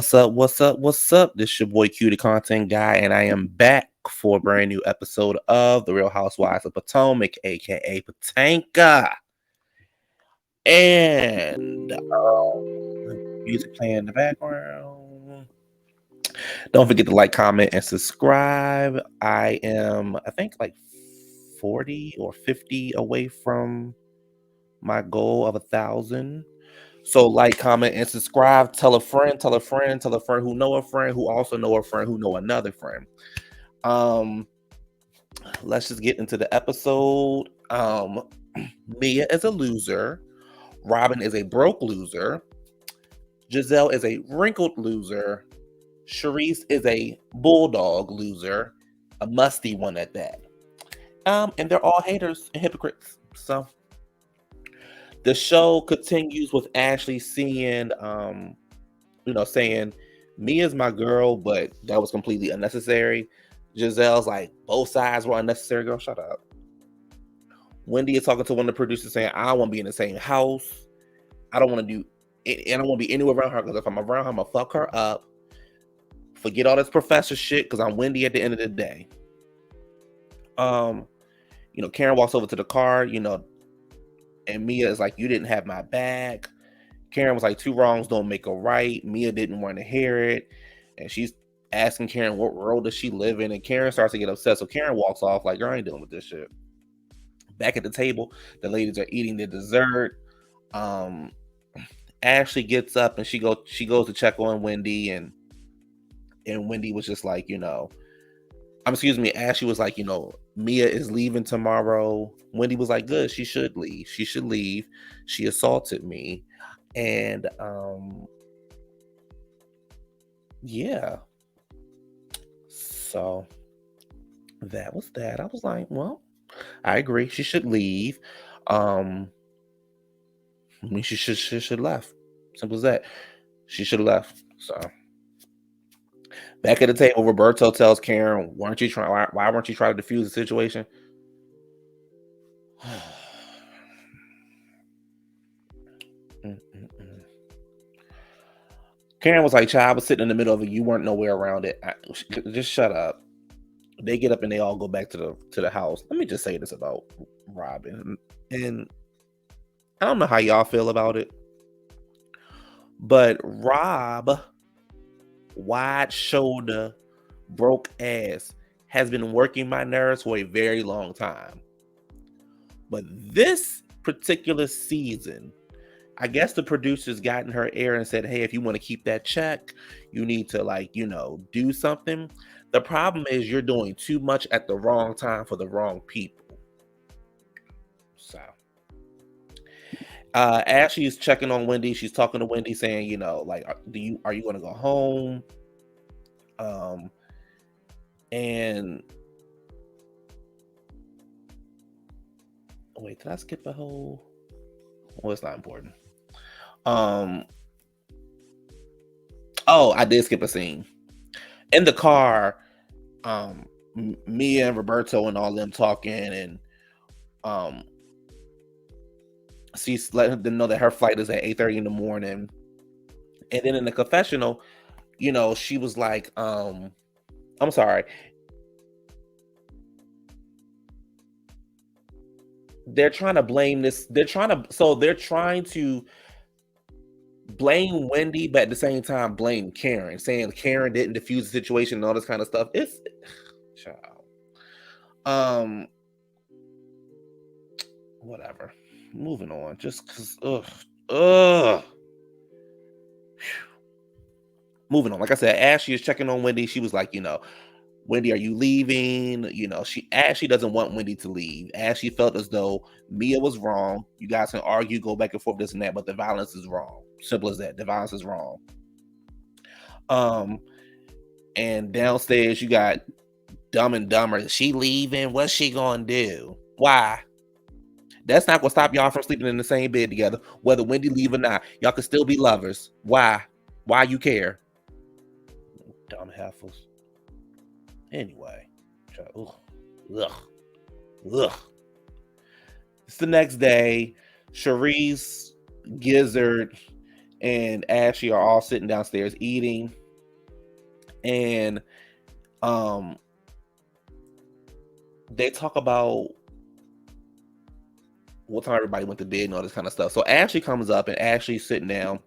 What's up? What's up? What's up? This your boy Q the Content Guy, and I am back for a brand new episode of The Real Housewives of Potomac, aka Potanka. And music playing in the background. Don't forget to like, comment, and subscribe. I am, I think, like 40 or 50 away from my goal of 1,000. So like, comment, and subscribe. Tell a friend, tell a friend, tell a friend who know a friend who also know a friend who know another friend. Let's just get into the episode. Mia is a loser. Robin is a broke loser. Giselle is a wrinkled loser. Charisse is a bulldog loser, a musty one at that. And they're all haters and hypocrites. So the show continues with Ashley seeing, saying Mia's my girl, but that was completely unnecessary. Giselle's like, both sides were unnecessary. Girl, shut up. Wendy is talking to one of the producers saying, I don't want to be in the same house. I don't want to do, and I don't want to be anywhere around her because if I'm around her, I'm going to fuck her up. Forget all this professor shit because I'm Wendy at the end of the day. Karen walks over to the car, and Mia is like, you didn't have my bag. Karen was like, two wrongs don't make a right. Mia didn't want to hear it. And she's asking Karen what world does she live in. And Karen starts to get upset. So Karen walks off like, girl, I ain't dealing with this shit. Back at the table, the ladies are eating the dessert. Ashley gets up and she goes to check on Wendy, and Wendy was just like, Ashley was like, Mia is leaving tomorrow. Wendy was like, good, she should leave. She should leave. She assaulted me. And yeah. So that was that. I was like, well, I agree. She should leave. She should left. Simple as that. She should have left. So back at the table, Roberto tells Karen, why weren't you trying to defuse the situation? Karen was like, child, I was sitting in the middle of it. You weren't nowhere around it. Just shut up. They get up and they all go back to the house. Let me just say this about Robin. And I don't know how y'all feel about it, but Rob, wide shoulder, broke ass, has been working my nerves for a very long time. But this particular season, I guess the producers got in her ear and said, hey, if you want to keep that check, you need to do something. The problem is you're doing too much at the wrong time for the wrong people. So Ashley is checking on Wendy. She's talking to Wendy saying, are you going to go home? And wait, did I skip a whole? Well, it's not important. Oh, I did skip a scene. In the car, Mia and Roberto and all them talking, and she's letting them know that her flight is at 8:30 in the morning. And then in the confessional, she was like, I'm sorry. They're trying to blame this. They're trying to blame Wendy, but at the same time blame Karen, saying Karen didn't diffuse the situation and all this kind of stuff. It's child. Whatever. Moving on. Just because moving on. Like I said, Ashley is checking on Wendy. She was like, Wendy, are you leaving? Ashley doesn't want Wendy to leave. Ashley felt as though Mia was wrong. You guys can argue, go back and forth, this and that, but the violence is wrong. Simple as that. The violence is wrong. And downstairs you got Dumb and Dumber. She leaving? What's she gonna do? Why? That's not gonna stop y'all from sleeping in the same bed together, whether Wendy leave or not. Y'all can still be lovers. Why? Why you care? Dumb heifers. Anyway, ugh. It's the next day. Charisse, Gizzard, and Ashley are all sitting downstairs eating, and they talk about what time everybody went to bed and all this kind of stuff. So Ashley comes up, and Ashley's sitting down,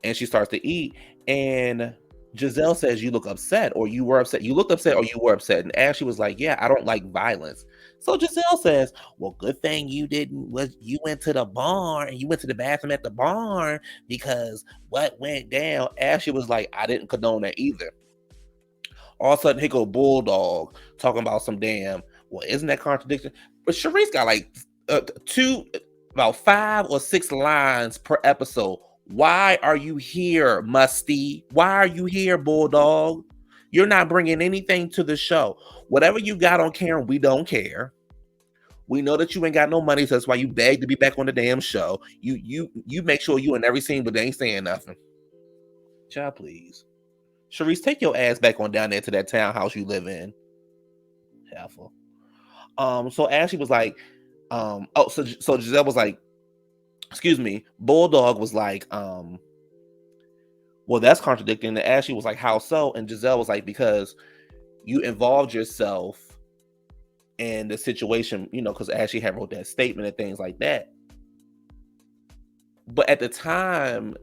and she starts to eat, and Giselle says, "You look upset, or you were upset. You looked upset, or you were upset." And Ashley was like, "Yeah, I don't like violence." So Giselle says, "Well, good thing you didn't. Was you went to the barn and you went to the bathroom at the barn because what went down?" Ashley was like, "I didn't condone that either." All of a sudden, here go Bulldog talking about some damn. Well, isn't that contradiction? But Sharice got like about 5 or 6 lines per episode. Why are you here, Musty? Why are you here, Bulldog? You're not bringing anything to the show. Whatever you got on Karen, we don't care. We know that you ain't got no money, so that's why you beg to be back on the damn show. You make sure you in every scene, but they ain't saying nothing. Child, please. Sharice, take your ass back on down there to that townhouse you live in. Helpful. So Ashley was like, so Giselle was like, excuse me, Bulldog was like, well, that's contradicting. And Ashley was like, how so? And Giselle was like, because you involved yourself in the situation, because Ashley had wrote that statement and things like that. But at the time,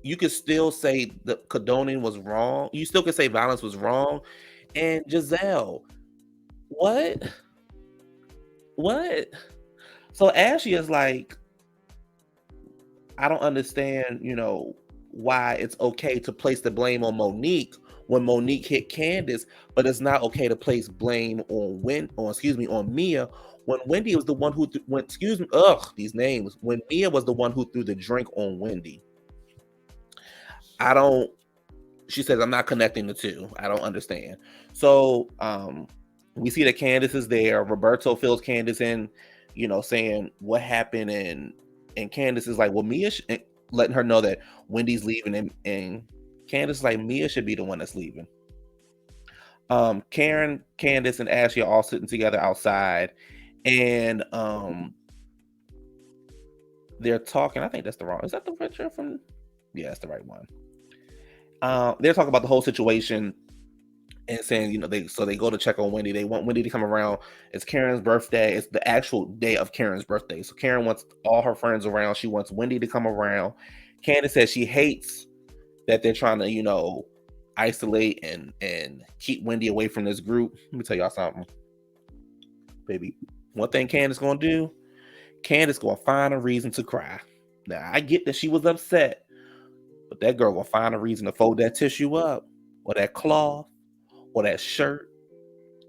you could still say the condoning was wrong. You still could say violence was wrong. And Giselle, what? So Ashley is like, I don't understand, why it's okay to place the blame on Monique when Monique hit Candiace, but it's not okay to place blame on Mia when Wendy was the one who these names. When Mia was the one who threw the drink on Wendy. She says, I'm not connecting the two. I don't understand. So we see that Candiace is there. Roberto fills Candiace in, saying what happened, and Candiace is like, well, Mia letting her know that Wendy's leaving, and Candiace is like, Mia should be the one that's leaving. Karen, Candiace, and Ashley are all sitting together outside, and they're talking. I think that's the wrong. Is that the picture from? Yeah, that's the right one. They're talking about the whole situation and saying, they go to check on Wendy. They want Wendy to come around. It's Karen's birthday. It's the actual day of Karen's birthday. So Karen wants all her friends around. She wants Wendy to come around. Candiace says she hates that they're trying to, isolate and keep Wendy away from this group. Let me tell y'all something, baby. One thing Candiace gonna do, Candiace gonna find a reason to cry. Now, I get that she was upset, but that girl gonna find a reason to fold that tissue up, or that cloth, or that shirt,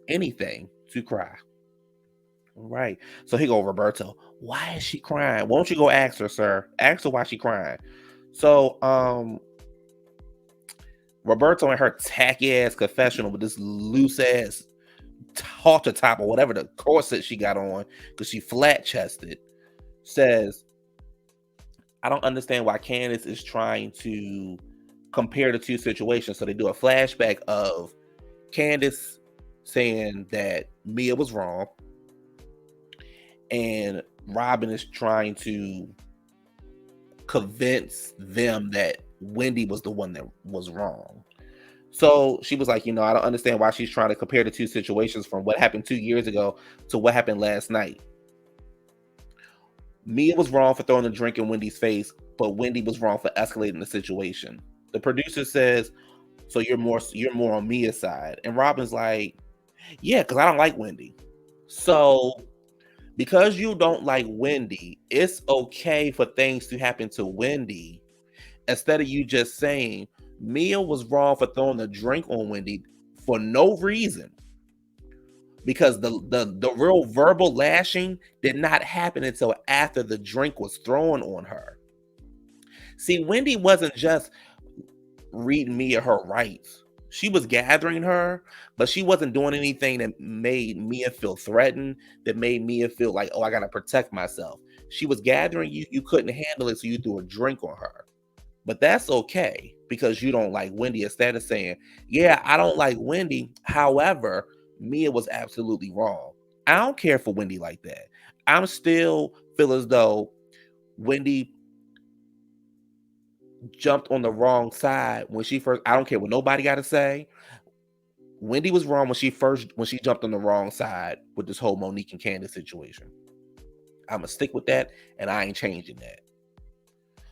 anything to cry. All right. So here go Roberto. Why is she crying? Why don't you go ask her, sir? Ask her why she crying. So Roberto and her tacky ass confessional with this loose ass halter top or whatever the corset she got on, because she flat chested, says, I don't understand why Candiace is trying to compare the two situations. So they do a flashback of Candiace saying that Mia was wrong, and Robin is trying to convince them that Wendy was the one that was wrong. So she was like, I don't understand why she's trying to compare the two situations from what happened 2 years ago to what happened last night. Mia was wrong for throwing a drink in Wendy's face, but Wendy was wrong for escalating the situation. The producer says, so you're more on Mia's side. And Robin's like, yeah, because I don't like Wendy. So because you don't like Wendy, it's okay for things to happen to Wendy, instead of you just saying Mia was wrong for throwing a drink on Wendy for no reason. Because the real verbal lashing did not happen until after the drink was thrown on her. See, Wendy wasn't just reading Mia her rights. She was gathering her, but she wasn't doing anything that made Mia feel threatened, that made Mia feel like, oh, I got to protect myself. She was gathering you. You couldn't handle it, so you threw a drink on her. But that's okay because you don't like Wendy. Instead of saying, yeah, I don't like Wendy. However, Mia was absolutely wrong. I don't care for Wendy like that. I'm still feel as though Wendy jumped on the wrong side when she first. I don't care what nobody got to say. Wendy was wrong when she jumped on the wrong side with this whole Monique and Candiace situation. I'm gonna stick with that, and I ain't changing that.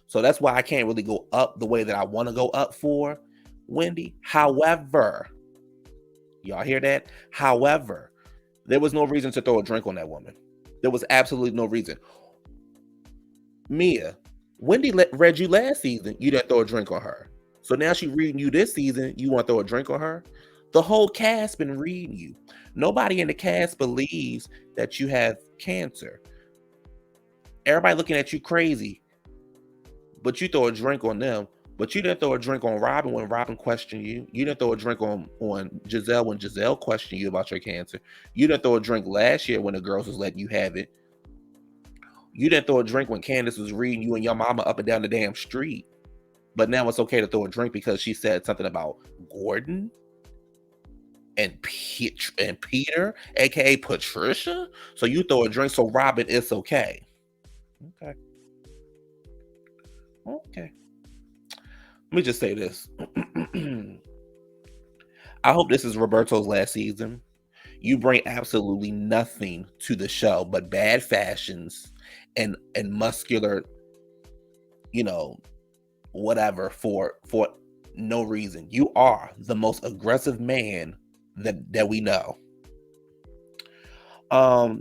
So that's why I can't really go up the way that I want to go up for Wendy. However, y'all hear that? However, there was no reason to throw a drink on that woman. There was absolutely no reason. Mia, Wendy read you last season. You didn't throw a drink on her. So now she's reading you this season. You want to throw a drink on her? The whole cast been reading you. Nobody in the cast believes that you have cancer. Everybody looking at you crazy, but you throw a drink on them. But you didn't throw a drink on Robin when Robin questioned you. You didn't throw a drink on Giselle when Giselle questioned you about your cancer. You didn't throw a drink last year when the girls was letting you have it. You didn't throw a drink when Candiace was reading you and your mama up and down the damn street. But now it's okay to throw a drink because she said something about Gordon and Peter, aka Patricia. So you throw a drink, so Robin, it's okay. Okay. Let me just say this. I hope this is Roberto's last season. You bring absolutely nothing to the show but bad fashions and muscular, whatever for no reason. You are the most aggressive man that we know.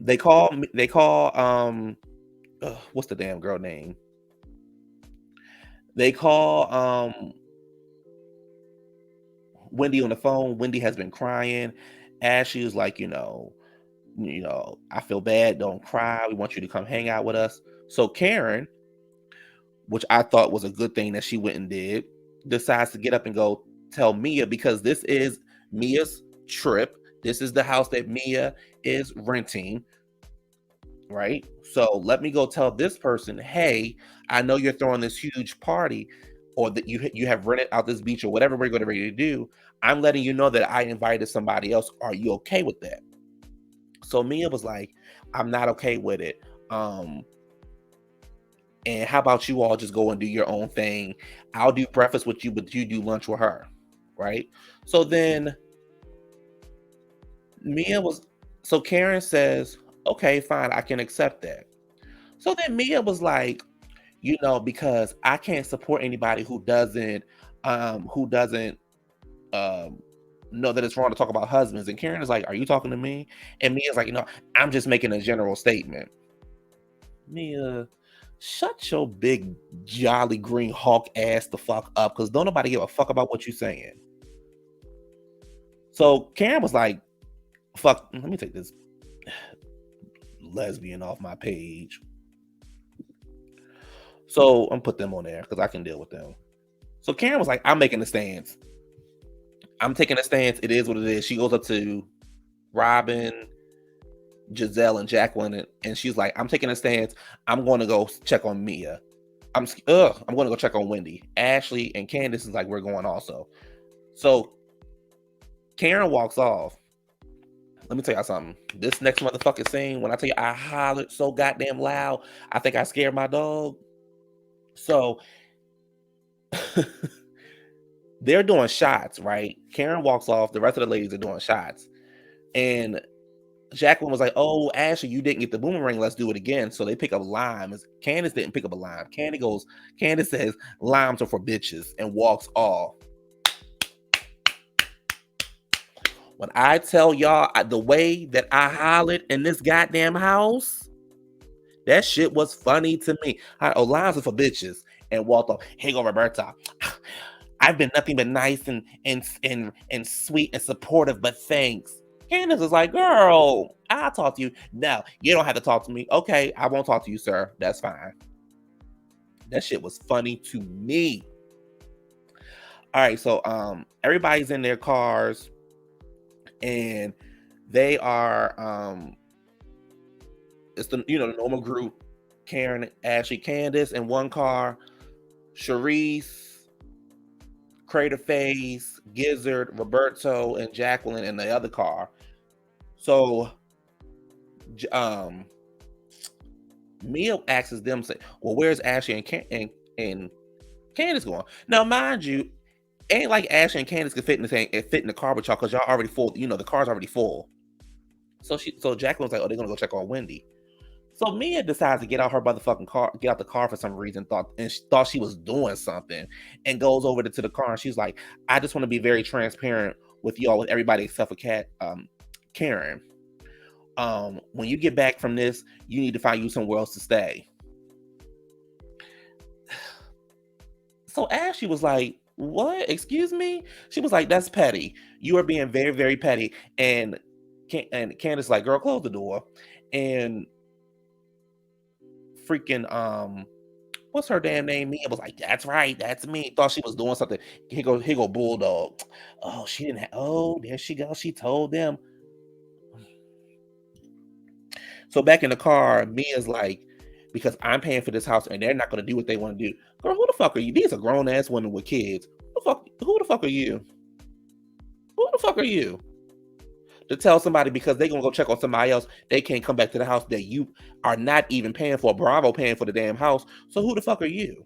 They call what's the damn girl name? They call Wendy on the phone. Wendy has been crying. Ashley was like, I feel bad. Don't cry. We want you to come hang out with us. So Karen, which I thought was a good thing that she went and did, decides to get up and go tell Mia, because this is Mia's trip. This is the house that Mia is renting, right? So let me go tell this person, hey, I know you're throwing this huge party, or that you have rented out this beach or whatever we're going to ready to do. I'm letting you know that I invited somebody else. Are you okay with that? So Mia was like, I'm not okay with it. And how about you all just go and do your own thing? I'll do breakfast with you, but you do lunch with her, right? So then so Karen says, okay, fine, I can accept that. So then Mia was like, because I can't support anybody who doesn't know that it's wrong to talk about husbands. And Karen is like, are you talking to me? And Mia's like, I'm just making a general statement. Mia, shut your big jolly green hawk ass the fuck up, because don't nobody give a fuck about what you're saying. So Karen was like, fuck, let me take this lesbian off my page. So I'm put them on there because I can deal with them. So Karen was like, I'm making a stance. I'm taking a stance. It is what it is. She goes up to Robin, Giselle, and Jacqueline, and she's like, I'm taking a stance. I'm going to go check on Mia. I'm going to go check on Wendy. Ashley and Candiace is like, we're going also. So Karen walks off. Let me tell y'all something. This next motherfucking scene, when I tell you I hollered so goddamn loud, I think I scared my dog. So they're doing shots, right? Karen walks off. The rest of the ladies are doing shots. And Jacqueline was like, oh, Ashley, you didn't get the boomerang. Let's do it again. So they pick up limes. Candiace didn't pick up a lime. Candiace says, limes are for bitches, and walks off. When I tell y'all the way that I hollered in this goddamn house, that shit was funny to me. Limes are for bitches, and walked off. Hey, go Roberta. I've been nothing but nice and sweet and supportive, but thanks. Candiace is like, girl, I'll talk to you. No, you don't have to talk to me. Okay, I won't talk to you, sir. That's fine. That shit was funny to me. All right, so everybody's in their cars, and they are it's the the normal group. Karen, Ashley, Candiace in one car, Charisse, Crater Face, Gizzard, Roberto, and Jacqueline in the other car. So Mia asks them, say, well, where's Ashley and Candiace going. Now, mind you, ain't like Ashley and Candiace could fit in the car with y'all because y'all already full. You know, the car's already full. So Jacqueline's like, oh, they're gonna go check on Wendy. So Mia decides to get out her motherfucking car, get out the car for some reason, thought she was doing something, and goes over to the car and she's like, I just want to be very transparent with y'all, with everybody except for Karen. When you get back from this, you need to find you somewhere else to stay. So Ashley was like, what? Excuse me? She was like, that's petty. You are being very, very petty. And Candiace like, girl, close the door. And freaking what's her damn name? Mia was like, that's right, that's me. Thought she was doing something. Here go Bulldog. Oh, she didn't have, oh, there she goes. She told them. So back in the car, Mia's like, because I'm paying for this house and they're not gonna do what they want to do. Girl, who the fuck are you? These are grown ass women with kids. Who the fuck are you? Who the fuck are you? To tell somebody because they're gonna go check on somebody else, they can't come back to the house that you are not even paying for. Bravo paying for the damn house. So who the fuck are you?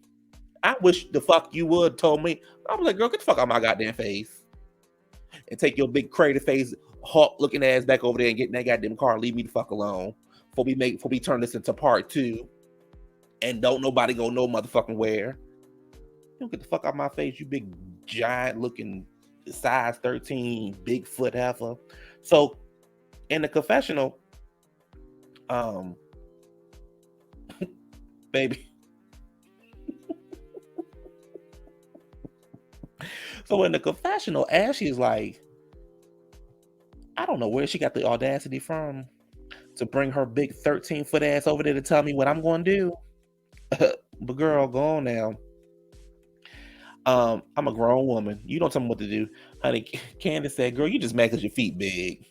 I wish the fuck you would told me. I was like, girl, get the fuck out of my goddamn face. And take your big crater face, hawk looking ass back over there and get in that goddamn car and leave me the fuck alone. Before we turn this into part 2. And don't nobody go no motherfucking where. You don't get the fuck out of my face, you big giant looking size 13 Bigfoot heifer. So in the confessional, baby. So in the confessional, Ashley's like, I don't know where she got the audacity from to bring her big 13-foot ass over there to tell me what I'm going to do. But girl, go on now. I'm a grown woman. You don't tell me what to do. Honey, Candiace said, girl, you just mad because your feet big.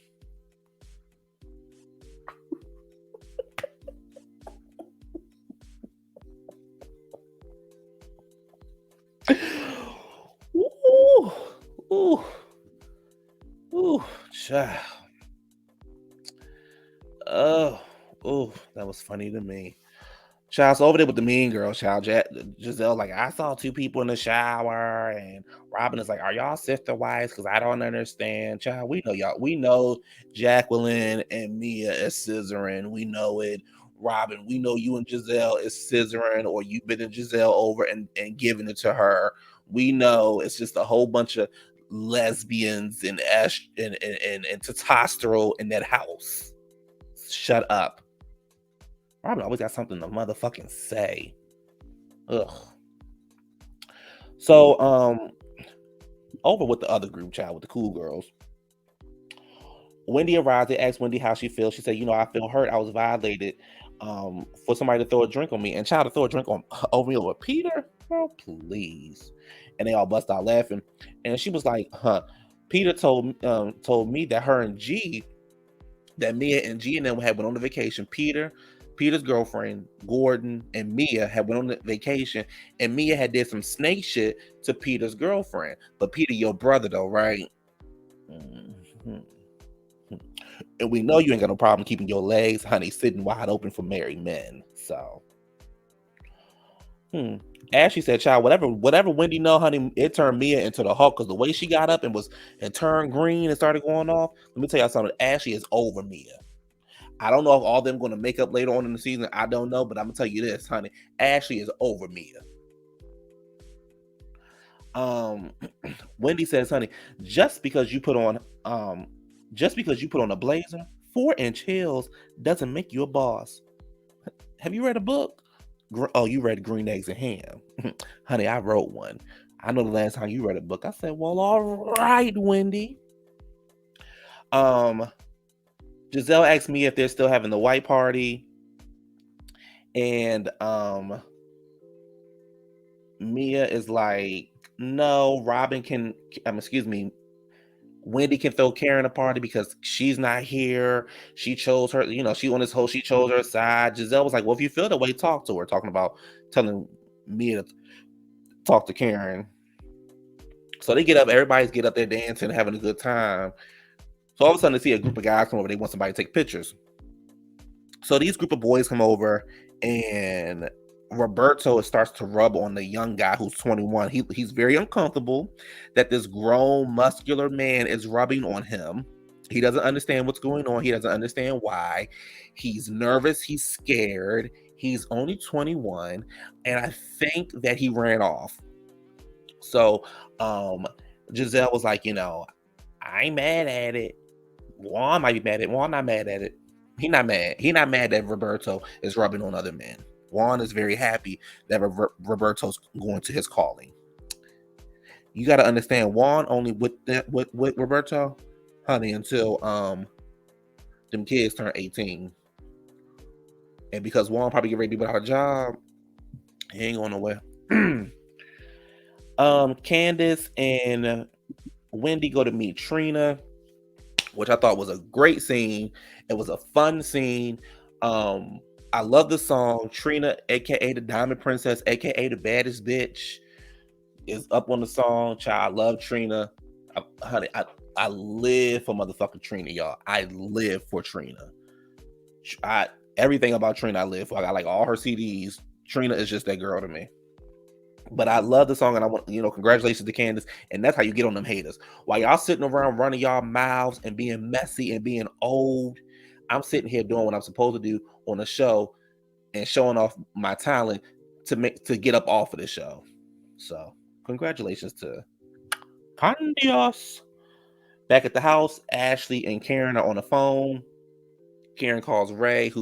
Ooh, child. Oh, that was funny to me. Child's over there with the mean girl, child. Giselle, like, I saw 2 people in the shower, and Robin is like, are y'all sister wives? Because I don't understand. Child, we know y'all. We know Jacqueline and Mia is scissoring. We know it. Robin, we know you and Giselle is scissoring, or you've been in Giselle over and giving it to her. We know it's just a whole bunch of lesbians and testosterone in that house. Shut up. Robin always got something to motherfucking say. Ugh. So, over with the other group, child, with the cool girls. Wendy arrived. They asked Wendy how she feels. She said, I feel hurt. I was violated for somebody to throw a drink on me. And child, to throw a drink on over me over Peter? Oh, please. And they all bust out laughing. And she was like, Peter told me that her and G, that Mia and G and them had went on a vacation. Peter's girlfriend, Gordon, and Mia had went on the vacation, and Mia had did some snake shit to Peter's girlfriend. But Peter, your brother though, right? Mm-hmm. And we know you ain't got no problem keeping your legs, honey, sitting wide open for married men. So, Ashley said, child, whatever Wendy know, honey, it turned Mia into the Hulk because the way she got up and turned green and started going off. Let me tell y'all something. Ashley is over Mia. I don't know if all of them going to make up later on in the season. I don't know, but I'm gonna tell you this, honey. Ashley is over Mia. Wendy says, honey, just because you put on a blazer, 4-inch heels doesn't make you a boss. Have you read a book? Oh, you read Green Eggs and Ham. Honey, I wrote one. I know the last time you read a book. I said, well, all right, Wendy. Giselle asked me if they're still having the white party. And Mia is like, no, Wendy can throw Karen a party because she's not here. She chose her, she chose her side. Giselle was like, well, if you feel the way, talk to her. Talking about telling Mia to talk to Karen. So they get up, everybody's get up there dancing, having a good time. So all of a sudden they see a group of guys come over, they want somebody to take pictures. So these group of boys come over and Roberto starts to rub on the young guy who's 21. He's very uncomfortable that this grown, muscular man is rubbing on him. He doesn't understand what's going on. He doesn't understand why. He's nervous. He's scared. He's only 21. And I think that he ran off. So Giselle was like, I ain't mad at it. Juan might be mad at it. Juan not mad at it. He not mad. He not mad that Roberto is rubbing on other men. Juan is very happy that Roberto's going to his calling. You got to understand, Juan only with Roberto, honey, until them kids turn 18. And because Juan probably get ready to be without a job, he ain't going nowhere. Candiace and Wendy go to meet Trina, which I thought was a great scene. It was a fun scene. I love the song. Trina, aka the Diamond Princess, aka the baddest bitch, is up on the song. Child, I love Trina. Honey, I live for motherfucking Trina, y'all. I live for Trina. Everything about Trina I live for. I got like all her CDs. Trina is just that girl to me. But I love the song, and I want, congratulations to Candiace. And that's how you get on them haters. While y'all sitting around running y'all mouths and being messy and being old, I'm sitting here doing what I'm supposed to do on a show and showing off my talent to get up off of the show. So congratulations to Candiace. Back at the house, Ashley and Karen are on the phone. Karen calls Ray,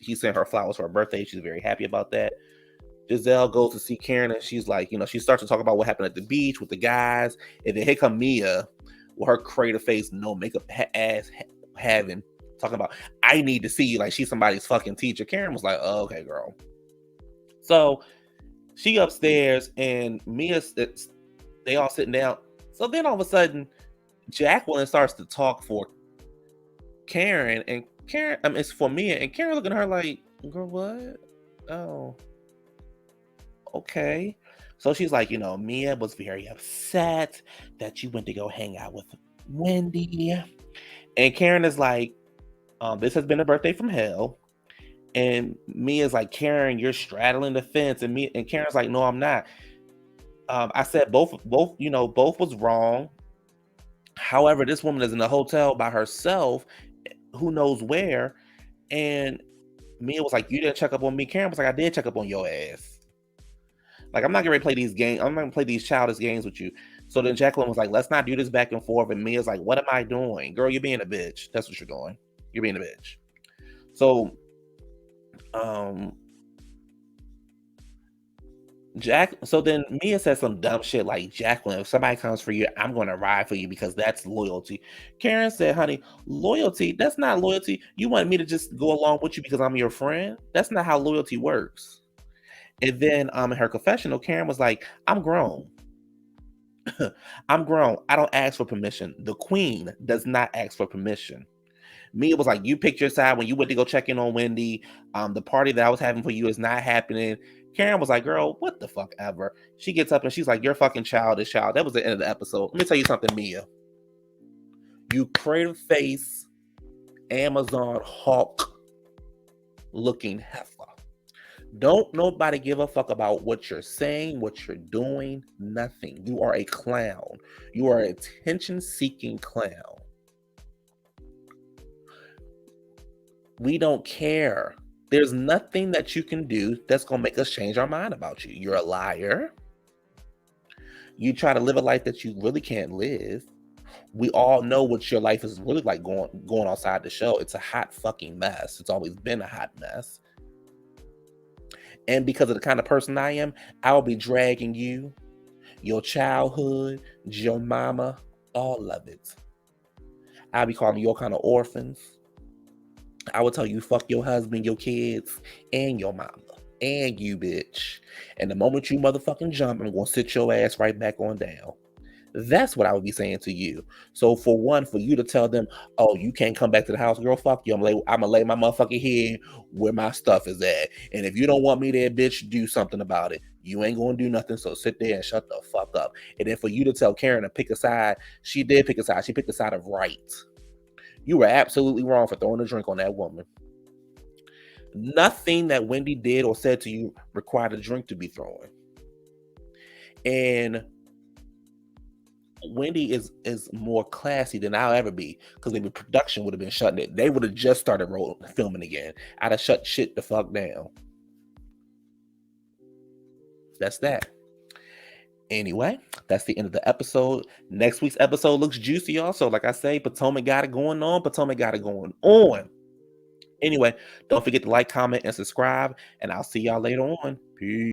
he sent her flowers for her birthday. She's very happy about that. Giselle goes to see Karen, and she's like, she starts to talk about what happened at the beach with the guys. And then here come Mia with her crater face, no makeup ass having, talking about, I need to see you like she's somebody's fucking teacher. Karen was like, oh, okay, girl. So she upstairs, and Mia, they all sitting down. So then all of a sudden, Jacqueline starts to talk for Karen, and Karen, it's for Mia, and Karen looking at her like, girl, what? Oh. Okay. So she's like, Mia was very upset that you went to go hang out with Wendy. And Karen is like, this has been a birthday from hell. And Mia's like, Karen, you're straddling the fence. And Karen's like, no, I'm not. I said both was wrong. However, this woman is in a hotel by herself, who knows where. And Mia was like, you didn't check up on me. Karen was like, I did check up on your ass. Like, I'm not gonna play these games. I'm not gonna play these childish games with you. So then Jacqueline was like, let's not do this back and forth. And Mia's like, what am I doing? Girl, you're being a bitch. That's what you're doing. You're being a bitch. So, so then Mia said some dumb shit like, Jacqueline, if somebody comes for you, I'm gonna ride for you because that's loyalty. Karen said, honey, loyalty, that's not loyalty. You want me to just go along with you because I'm your friend? That's not how loyalty works. And then in her confessional, Karen was like, I'm grown. I'm grown. I don't ask for permission. The queen does not ask for permission. Mia was like, you picked your side when you went to go check in on Wendy. The party that I was having for you is not happening. Karen was like, girl, what the fuck ever. She gets up and she's like, you're fucking childish, child. That was the end of the episode. Let me tell you something, Mia. You crater face, Amazon Hawk looking heifer. Don't nobody give a fuck about what you're saying, what you're doing, nothing. You are a clown. You are an attention-seeking clown. We don't care. There's nothing that you can do that's going to make us change our mind about you. You're a liar. You try to live a life that you really can't live. We all know what your life is really like going outside the show. It's a hot fucking mess. It's always been a hot mess. And because of the kind of person I am, I'll be dragging you, your childhood, your mama, all of it. I'll be calling you all kind of orphans. I will tell you, fuck your husband, your kids, and your mama, and you, bitch. And the moment you motherfucking jump, I'm going to sit your ass right back on down. That's what I would be saying to you. So for one, for you to tell them, oh, you can't come back to the house, girl, fuck you. I'm gonna lay my motherfucking head where my stuff is at. And if you don't want me there, bitch, do something about it. You ain't gonna do nothing, so sit there and shut the fuck up. And then for you to tell Karen to pick a side, she did pick a side. She picked the side of right. You were absolutely wrong for throwing a drink on that woman. Nothing that Wendy did or said to you required a drink to be thrown. And Wendy is more classy than I'll ever be, because maybe production would have been shutting it. They would have just started filming again. I'd have shut shit the fuck down. That's that. Anyway, that's the end of the episode. Next week's episode looks juicy also. Like I say, Potomac got it going on. Potomac got it going on. Anyway, don't forget to like, comment, and subscribe, and I'll see y'all later on. Peace.